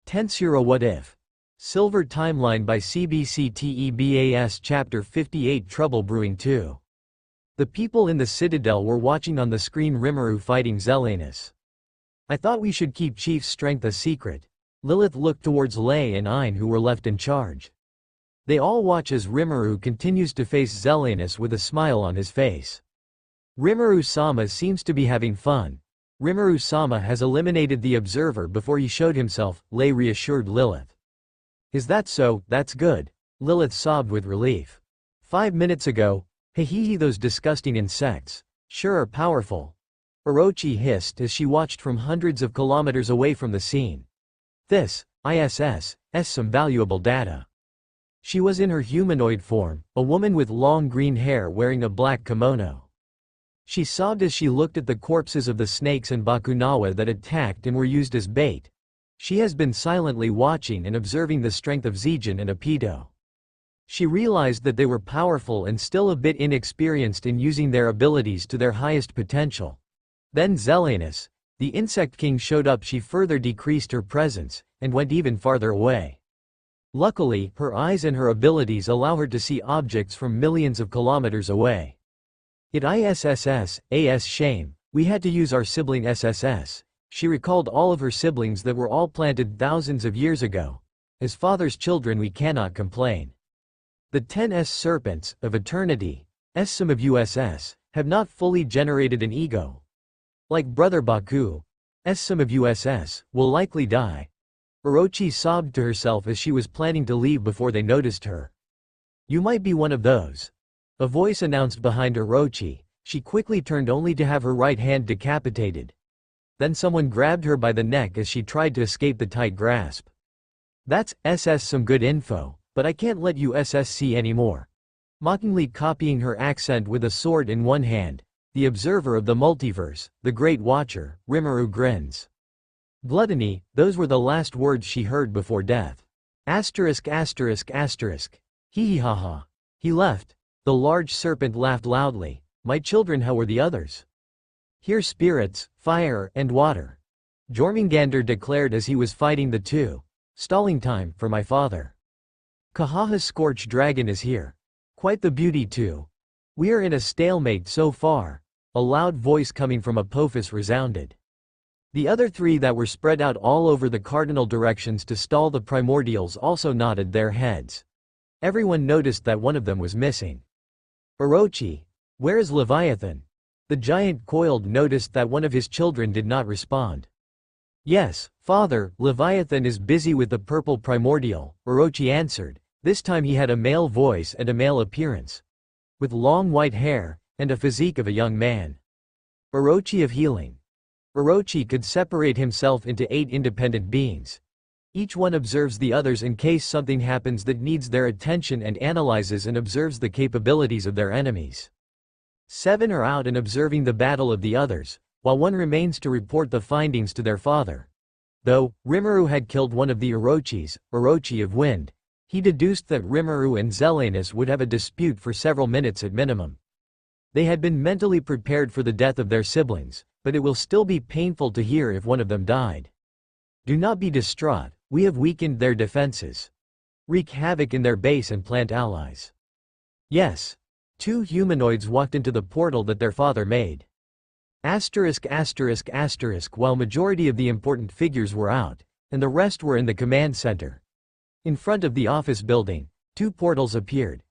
Tensura What If? Silver Timeline by CBCTEBAS Chapter 58 Trouble Brewing 2. The people in the Citadel were watching on the screen Rimuru fighting Zelenus. I thought we should keep Chief's strength a secret. Lilith looked towards Lei and Ein who were left in charge. They all watch as Rimuru continues to face Zelenus with a smile on his face. Rimuru-sama seems to be having fun. Rimuru-sama has eliminated the observer before he showed himself, Lei reassured Lilith. Is that so? That's good. Lilith sobbed with relief. 5 minutes ago, hehehe, those disgusting insects. Sure are powerful. Orochi hissed as she watched from hundreds of kilometers away from the scene. This is some valuable data. She was in her humanoid form, a woman with long green hair wearing a black kimono. She sobbed as she looked at the corpses of the snakes and Bakunawa that attacked and were used as bait. She has been silently watching and observing the strength of Zijin and Apido. She realized that they were powerful and still a bit inexperienced in using their abilities to their highest potential. Then Zelenus, the insect king, showed up. She further decreased her presence, and went even farther away. Luckily, her eyes and her abilities allow her to see objects from millions of kilometers away. It is shame, we had to use our sibling SSS. She recalled all of her siblings that were all planted thousands of years ago. As father's children we cannot complain. The 10 serpents, of eternity, some of USS, have not fully generated an ego. Like brother Baku, some of USS, will likely die. Orochi sobbed to herself as she was planning to leave before they noticed her. You might be one of those. A voice announced behind Orochi. She quickly turned only to have her right hand decapitated. Then someone grabbed her by the neck as she tried to escape the tight grasp. That's some good info, but I can't let you see anymore. Mockingly copying her accent with a sword in one hand, the observer of the multiverse, the Great Watcher, Rimuru grins. Gluttony, those were the last words she heard before death. Asterisk. Hee haha. He left. The large serpent laughed loudly. My children, how were the others? Here spirits, fire, and water. Jormungandr declared as he was fighting the two. Stalling time, for my father. Kahaha's scorched dragon is here. Quite the beauty too. We are in a stalemate so far. A loud voice coming from Apophis resounded. The other three that were spread out all over the cardinal directions to stall the primordials also nodded their heads. Everyone noticed that one of them was missing. Orochi, where is Leviathan? The giant coiled noticed that one of his children did not respond. Yes, father, Leviathan is busy with the purple primordial, Orochi answered. This time he had a male voice and a male appearance. With long white hair, and a physique of a young man. Orochi of healing. Orochi could separate himself into 8 independent beings. Each one observes the others in case something happens that needs their attention and analyzes and observes the capabilities of their enemies. 7 are out and observing the battle of the others, while 1 remains to report the findings to their father. Though Rimuru had killed one of the Orochis, Orochi of Wind, he deduced that Rimuru and Zelenus would have a dispute for several minutes at minimum. They had been mentally prepared for the death of their siblings, but it will still be painful to hear if one of them died. Do not be distraught, we have weakened their defenses. Wreak havoc in their base and plant allies. Yes. 2 humanoids walked into the portal that their father made. Asterisk. While majority of the important figures were out, and the rest were in the command center. In front of the office building, 2 portals appeared.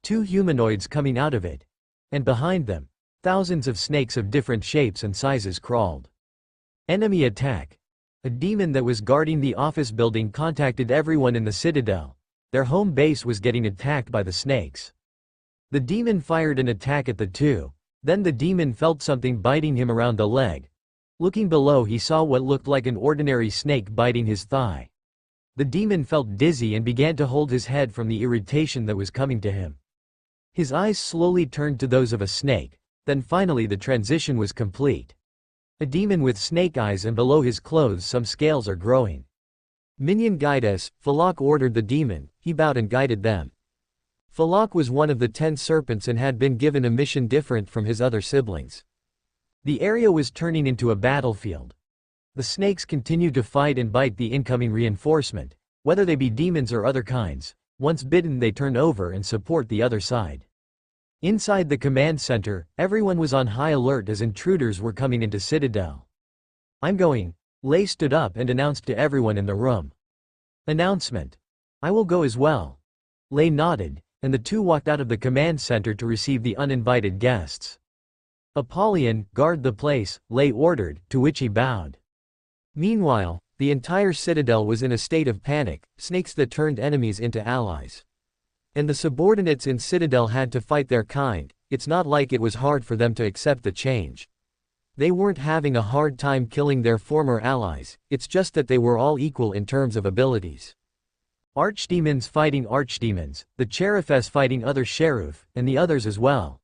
2 humanoids coming out of it. And behind them, thousands of snakes of different shapes and sizes crawled. Enemy attack. A demon that was guarding the office building contacted everyone in the Citadel. Their home base was getting attacked by the snakes. The demon fired an attack at the 2. Then the demon felt something biting him around the leg. Looking below he saw what looked like an ordinary snake biting his thigh. The demon felt dizzy and began to hold his head from the irritation that was coming to him. His eyes slowly turned to those of a snake, then finally the transition was complete. A demon with snake eyes, and below his clothes some scales are growing. Minion, guide us, Falak ordered the demon. He bowed and guided them. Falak was one of the 10 serpents and had been given a mission different from his other siblings. The area was turning into a battlefield. The snakes continued to fight and bite the incoming reinforcement, whether they be demons or other kinds. Once bitten they turn over and support the other side. Inside the command center, everyone was on high alert as intruders were coming into Citadel. "I'm going." Lei stood up and announced to everyone in the room. Announcement. "I will go as well." Lei nodded, and the two walked out of the command center to receive the uninvited guests. "Apollyon, guard the place," Lei ordered, to which he bowed. Meanwhile, the entire Citadel was in a state of panic, snakes that turned enemies into allies. And the subordinates in Citadel had to fight their kind. It's not like it was hard for them to accept the change. They weren't having a hard time killing their former allies, it's just that they were all equal in terms of abilities. Archdemons fighting archdemons, the Cherifes fighting other Sheriff, and the others as well.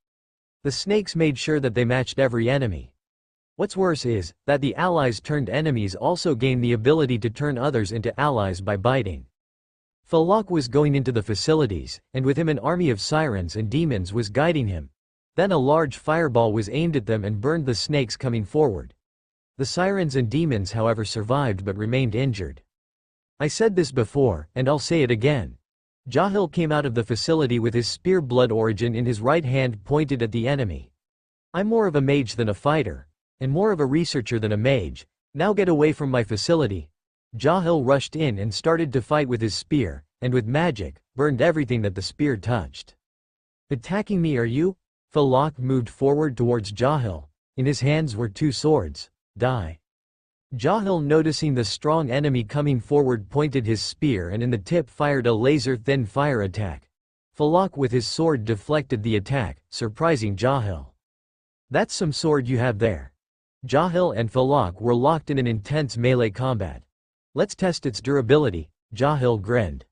The snakes made sure that they matched every enemy. What's worse is, that the allies turned enemies also gain the ability to turn others into allies by biting. Falak was going into the facilities, and with him an army of sirens and demons was guiding him. Then a large fireball was aimed at them and burned the snakes coming forward. The sirens and demons however survived but remained injured. I said this before, and I'll say it again. Jahil came out of the facility with his spear blood origin in his right hand pointed at the enemy. "I'm more of a mage than a fighter, and more of a researcher than a mage. Now get away from my facility." Jahil rushed in and started to fight with his spear, and with magic, burned everything that the spear touched. "Attacking me are you?" Falak moved forward towards Jahil. In his hands were two swords. "Die." Jahil, noticing the strong enemy coming forward, pointed his spear and in the tip fired a laser-thin fire attack. Falak with his sword deflected the attack, surprising Jahil. "That's some sword you have there." Jahil and Falak were locked in an intense melee combat. "Let's test its durability," Jahil grinned.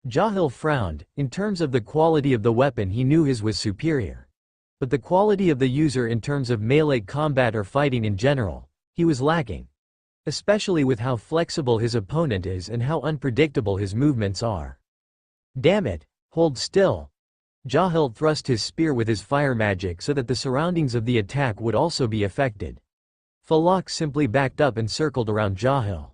Jahil frowned. In terms of the quality of the weapon he knew his was superior. But the quality of the user in terms of melee combat or fighting in general, he was lacking. Especially with how flexible his opponent is and how unpredictable his movements are. "Damn it, hold still." Jahil thrust his spear with his fire magic so that the surroundings of the attack would also be affected. Falak simply backed up and circled around Jahil.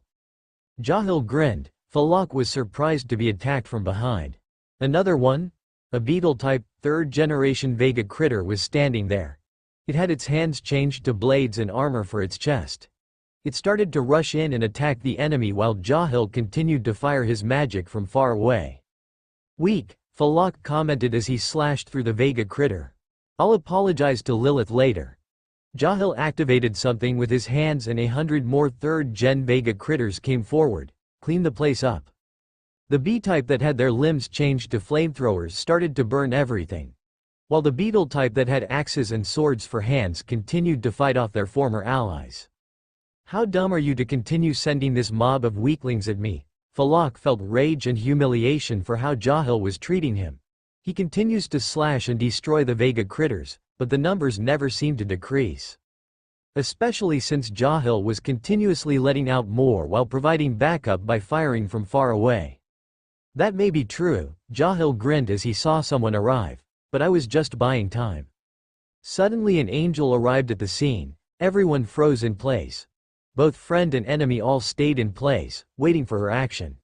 Jahil grinned. Falak was surprised to be attacked from behind. "Another one?" A beetle-type, third-generation Vega critter was standing there. It had its hands changed to blades and armor for its chest. It started to rush in and attack the enemy while Jahil continued to fire his magic from far away. "Weak," Falak commented as he slashed through the Vega critter. "I'll apologize to Lilith later." Jahil activated something with his hands and 100 more third-gen Vega critters came forward, cleaned the place up. The bee-type that had their limbs changed to flamethrowers started to burn everything. While the beetle-type that had axes and swords for hands continued to fight off their former allies. "How dumb are you to continue sending this mob of weaklings at me?" Falak felt rage and humiliation for how Jahil was treating him. He continues to slash and destroy the Vega critters, but the numbers never seemed to decrease. Especially since Jahil was continuously letting out more while providing backup by firing from far away. "That may be true," Jahil grinned as he saw someone arrive, "but I was just buying time." Suddenly an angel arrived at the scene. Everyone froze in place. Both friend and enemy all stayed in place, waiting for her action.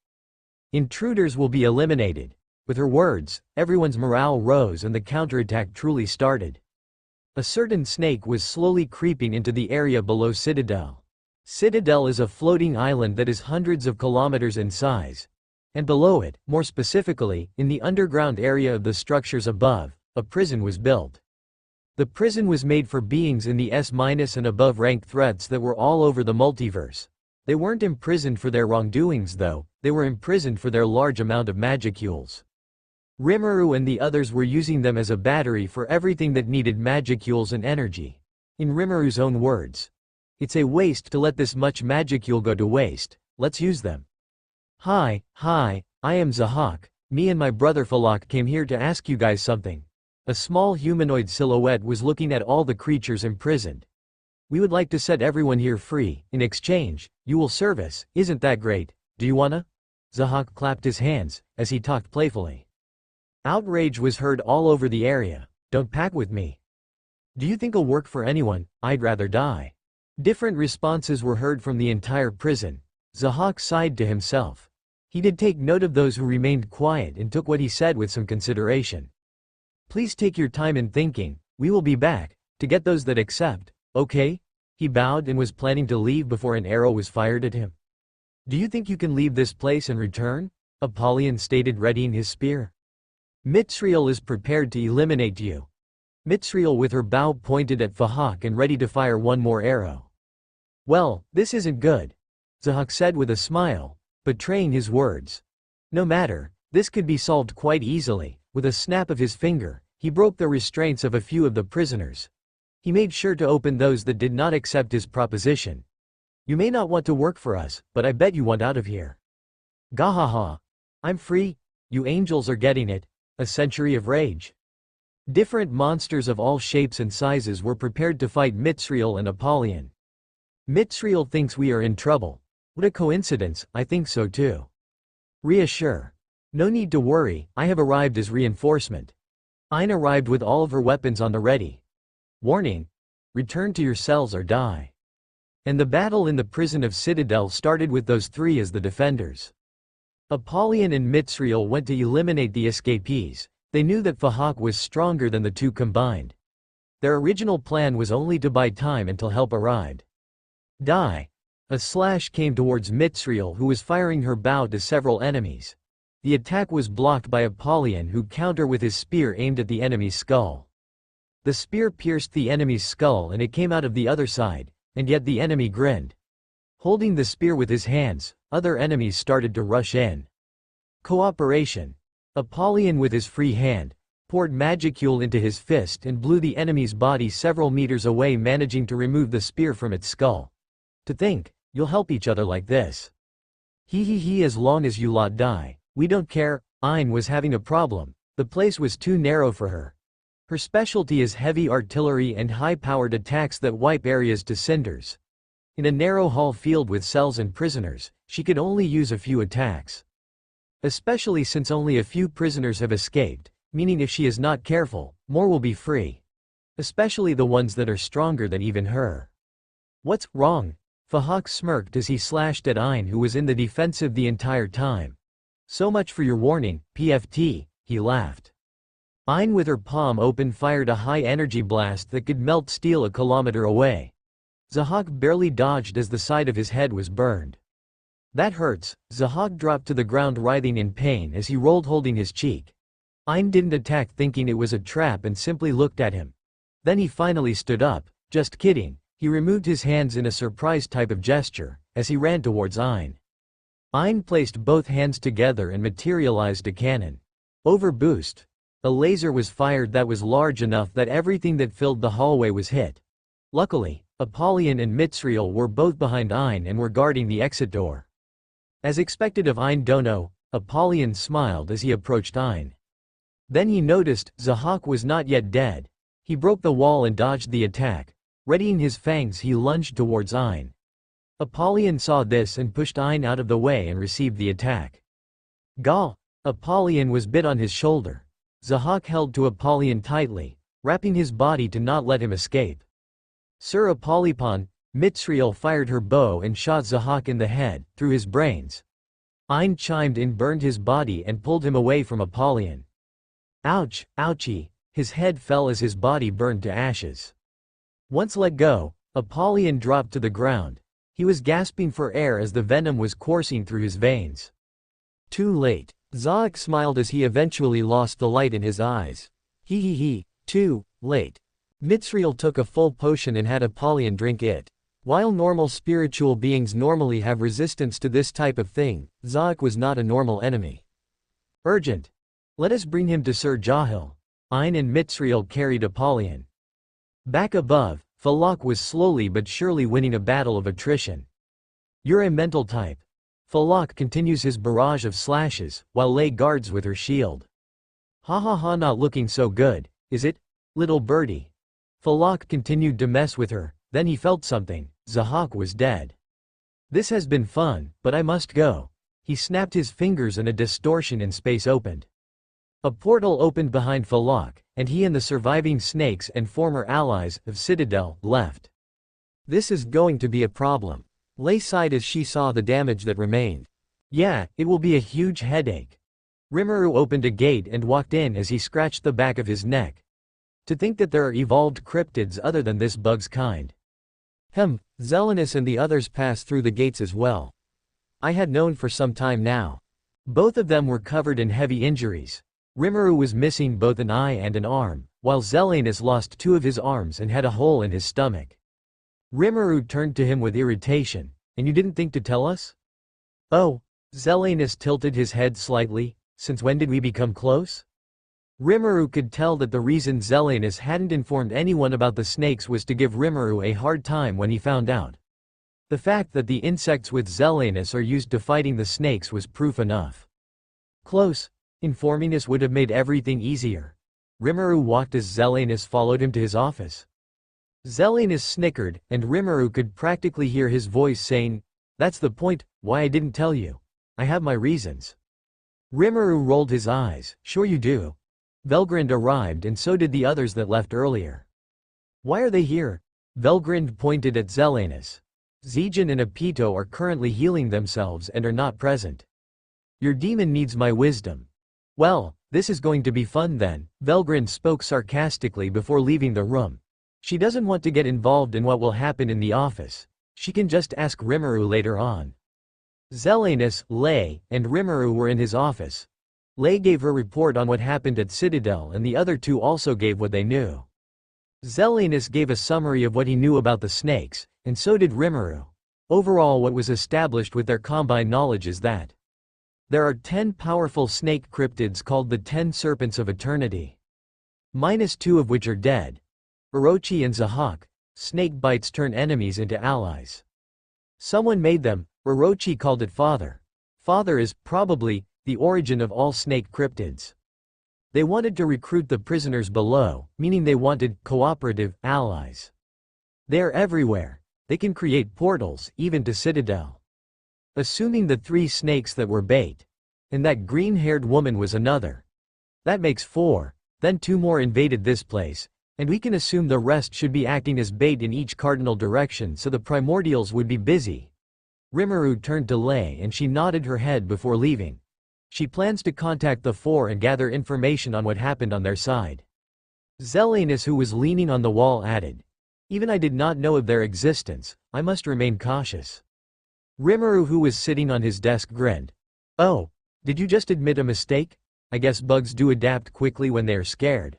"Intruders will be eliminated." With her words, everyone's morale rose and the counterattack truly started. A certain snake was slowly creeping into the area below Citadel. Citadel is a floating island that is hundreds of kilometers in size. And below it, more specifically, in the underground area of the structures above, a prison was built. The prison was made for beings in the S- and above rank threats that were all over the multiverse. They weren't imprisoned for their wrongdoings though, they were imprisoned for their large amount of magicules. Rimuru and the others were using them as a battery for everything that needed magicules and energy. In Rimuru's own words, "It's a waste to let this much magicule go to waste, let's use them." Hi, I am Zahak. Me and my brother Falak came here to ask you guys something." A small humanoid silhouette was looking at all the creatures imprisoned. "We would like to set everyone here free. In exchange, you will serve us. Isn't that great? Do you wanna?" Zahak clapped his hands, as he talked playfully. Outrage was heard all over the area. "Don't pack with me. Do you think I'll work for anyone? I'd rather die." Different responses were heard from the entire prison. Zahak sighed to himself. He did take note of those who remained quiet and took what he said with some consideration. Please take your time in thinking, we will be back, to get those that accept, okay? He bowed and was planning to leave before an arrow was fired at him. Do you think you can leave this place and return? Apollyon stated, readying his spear. Mitzriel is prepared to eliminate you. Mitzriel with her bow pointed at Fahak and ready to fire one more arrow. Well, this isn't good, Zahak said with a smile, betraying his words. No matter, this could be solved quite easily. With a snap of his finger, he broke the restraints of a few of the prisoners. He made sure to open those that did not accept his proposition. You may not want to work for us, but I bet you want out of here. Gahaha. I'm free, you angels are getting it, a century of rage. Different monsters of all shapes and sizes were prepared to fight Mitzriel and Apollyon. Mitzriel thinks we are in trouble. What a coincidence, I think so too. Reassure. No need to worry, I have arrived as reinforcement. Ayn arrived with all of her weapons on the ready. Warning. Return to your cells or die. And the battle in the prison of Citadel started with those three as the defenders. Apollyon and Mitzriel went to eliminate the escapees. They knew that Fahak was stronger than the two combined. Their original plan was only to buy time until help arrived. Die. A slash came towards Mitzriel, who was firing her bow to several enemies. The attack was blocked by Apollyon, who countered with his spear aimed at the enemy's skull. The spear pierced the enemy's skull and it came out of the other side, and yet the enemy grinned. Holding the spear with his hands, other enemies started to rush in. Cooperation. Apollyon with his free hand, poured magicule into his fist and blew the enemy's body several meters away, managing to remove the spear from its skull. To think, you'll help each other like this. He as long as you lot die. We don't care. Ayn was having a problem. The place was too narrow for her. Her specialty is heavy artillery and high-powered attacks that wipe areas to cinders. In a narrow hall filled with cells and prisoners, she could only use a few attacks. Especially since only a few prisoners have escaped, meaning if she is not careful, more will be free. Especially the ones that are stronger than even her. What's wrong? Fahak smirked as he slashed at Ayn, who was in the defensive the entire time. So much for your warning, PFT, he laughed. Ayn with her palm open fired a high-energy blast that could melt steel a kilometer away. Zahak barely dodged as the side of his head was burned. That hurts. Zahak dropped to the ground writhing in pain as he rolled, holding his cheek. Ayn didn't attack, thinking it was a trap, and simply looked at him. Then he finally stood up. Just kidding. He removed his hands in a surprise type of gesture, as he ran towards Ayn. Ayn placed both hands together and materialized a cannon. Overboost. A laser was fired that was large enough that everything that filled the hallway was hit. Luckily, Apollyon and Mitzriel were both behind Ayn and were guarding the exit door. As expected of Ayn Dono, Apollyon smiled as he approached Ayn. Then he noticed Zahak was not yet dead. He broke the wall and dodged the attack. Readying his fangs, he lunged towards Ayn. Apollyon saw this and pushed Ayn out of the way and received the attack. Gah! Apollyon was bit on his shoulder. Zahak held to Apollyon tightly, wrapping his body to not let him escape. Sir Apollyon, Mitzriel fired her bow and shot Zahak in the head, through his brains. Ayn chimed in, burned his body and pulled him away from Apollyon. Ouch, ouchie, his head fell as his body burned to ashes. Once let go, Apollyon dropped to the ground. He was gasping for air as the venom was coursing through his veins. Too late. Zahak smiled as he eventually lost the light in his eyes. Too late. Mitzriel took a full potion and had Apollyon drink it. While normal spiritual beings normally have resistance to this type of thing, Zahak was not a normal enemy. Urgent. Let us bring him to Sir Jahil. Ayn and Mitzriel carried Apollyon. Back above, Falak was slowly but surely winning a battle of attrition. You're a mental type. Falak continues his barrage of slashes, while lay guards with her shield. Ha, not looking so good, is it, little birdie? Falak continued to mess with her, then he felt something. Zahak was dead. This has been fun, but I must go. He snapped his fingers and a distortion in space opened. A portal opened behind Falak, and he and the surviving snakes and former allies of Citadel left. This is going to be a problem. Lei sighed as she saw the damage that remained. Yeah, it will be a huge headache. Rimuru opened a gate and walked in as he scratched the back of his neck. To think that there are evolved cryptids other than this bug's kind. Zelenus and the others passed through the gates as well. I had known for some time now. Both of them were covered in heavy injuries. Rimuru was missing both an eye and an arm, while Zelenus lost 2 of his arms and had a hole in his stomach. Rimuru turned to him with irritation. And you didn't think to tell us? Oh, Zelenus tilted his head slightly. Since when did we become close? Rimuru could tell that the reason Zelenus hadn't informed anyone about the snakes was to give Rimuru a hard time when he found out. The fact that the insects with Zelenus are used to fighting the snakes was proof enough. Close. Informing us would have made everything easier. Rimuru walked as Zelenus followed him to his office. Zelenus snickered, and Rimuru could practically hear his voice saying, "That's the point, why I didn't tell you. I have my reasons." Rimuru rolled his eyes. "Sure you do." Velgrind arrived and so did the others that left earlier. "Why are they here?" Velgrind pointed at Zelenus. "Zijin and Apito are currently healing themselves and are not present. Your demon needs my wisdom." "Well, this is going to be fun then," Velgrind spoke sarcastically before leaving the room. She doesn't want to get involved in what will happen in the office. She can just ask Rimuru later on. Zelenus, Lei, and Rimuru were in his office. Lei gave her report on what happened at Citadel and the other 2 also gave what they knew. Zelenus gave a summary of what he knew about the snakes, and so did Rimuru. Overall, what was established with their combined knowledge is that there are 10 powerful snake cryptids called the 10 Serpents of Eternity. -2 of which are dead. Orochi and Zahak, snake bites turn enemies into allies. Someone made them. Orochi called it Father. Father is, probably, the origin of all snake cryptids. They wanted to recruit the prisoners below, meaning they wanted cooperative allies. They are everywhere. They can create portals, even to Citadel. Assuming the 3 snakes that were bait. And that green-haired woman was another. That makes 4, then 2 more invaded this place, and we can assume the rest should be acting as bait in each cardinal direction so the primordials would be busy. Rimuru turned to Lei and she nodded her head before leaving. She plans to contact the 4 and gather information on what happened on their side. Zelenus, who was leaning on the wall, added, "Even I did not know of their existence, I must remain cautious." Rimuru, who was sitting on his desk, grinned. "Oh, did you just admit a mistake? I guess bugs do adapt quickly when they are scared.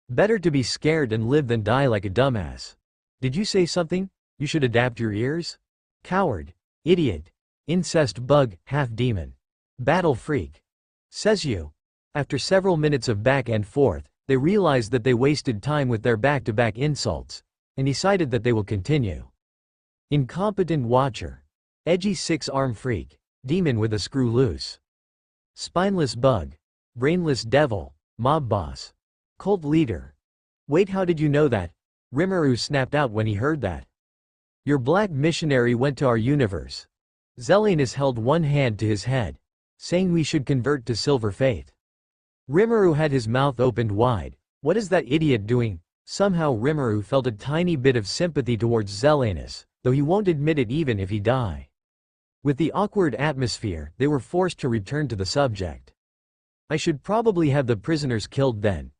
Better to be scared and live than die like a dumbass. Did you say something? You should adapt your ears? Coward. Idiot. Incest bug, half-demon. Battle freak. Says you." After several minutes of back and forth, they realized that they wasted time with their back-to-back insults, and decided that they will continue. Incompetent watcher. Edgy 6-arm freak. Demon with a screw loose. Spineless bug. Brainless devil. Mob boss. Cult leader. Wait, how did you know that? Rimuru snapped out when he heard that. Your black missionary went to our universe. Zelenus held one hand to his head, saying we should convert to silver faith. Rimuru had his mouth opened wide. What is that idiot doing? Somehow Rimuru felt a tiny bit of sympathy towards Zelenus, though he won't admit it even if he die. With the awkward atmosphere, they were forced to return to the subject. I should probably have the prisoners killed then.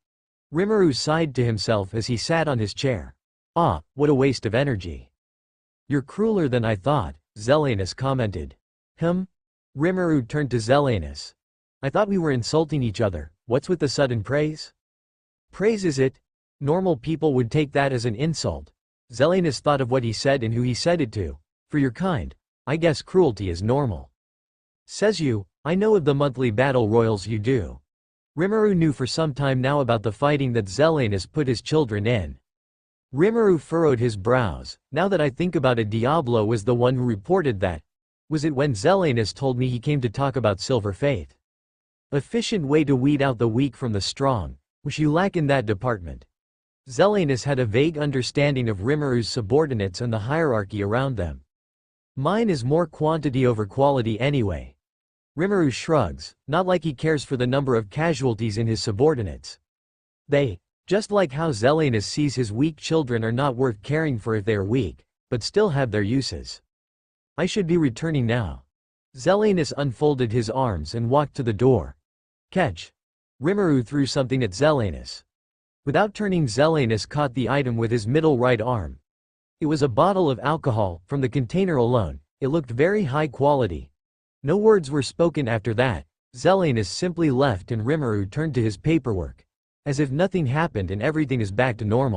Rimuru sighed to himself as he sat on his chair. Ah, what a waste of energy. You're crueler than I thought, Zelenus commented. Rimuru turned to Zelenus. I thought we were insulting each other. What's with the sudden praise? Praise is it? Normal people would take that as an insult. Zelenus thought of what he said and who he said it to. For your kind, I guess cruelty is normal. Says you, I know of the monthly battle royals you do. Rimuru knew for some time now about the fighting that Zelenus put his children in. Rimuru furrowed his brows. Now that I think about it, Diablo was the one who reported that. Was it when Zelenus told me he came to talk about Silver Faith? Efficient way to weed out the weak from the strong, which you lack in that department. Zelenus had a vague understanding of Rimuru's subordinates and the hierarchy around them. Mine is more quantity over quality anyway. Rimuru shrugs, not like he cares for the number of casualties in his subordinates. They, just like how Zelenus sees his weak children are not worth caring for if they are weak, but still have their uses. I should be returning now. Zelenus unfolded his arms and walked to the door. Catch! Rimuru threw something at Zelenus. Without turning, Zelenus caught the item with his middle right arm. It was a bottle of alcohol. From the container alone, it looked very high quality. No words were spoken after that. Zelenus simply left and Rimuru turned to his paperwork. As if nothing happened and everything is back to normal.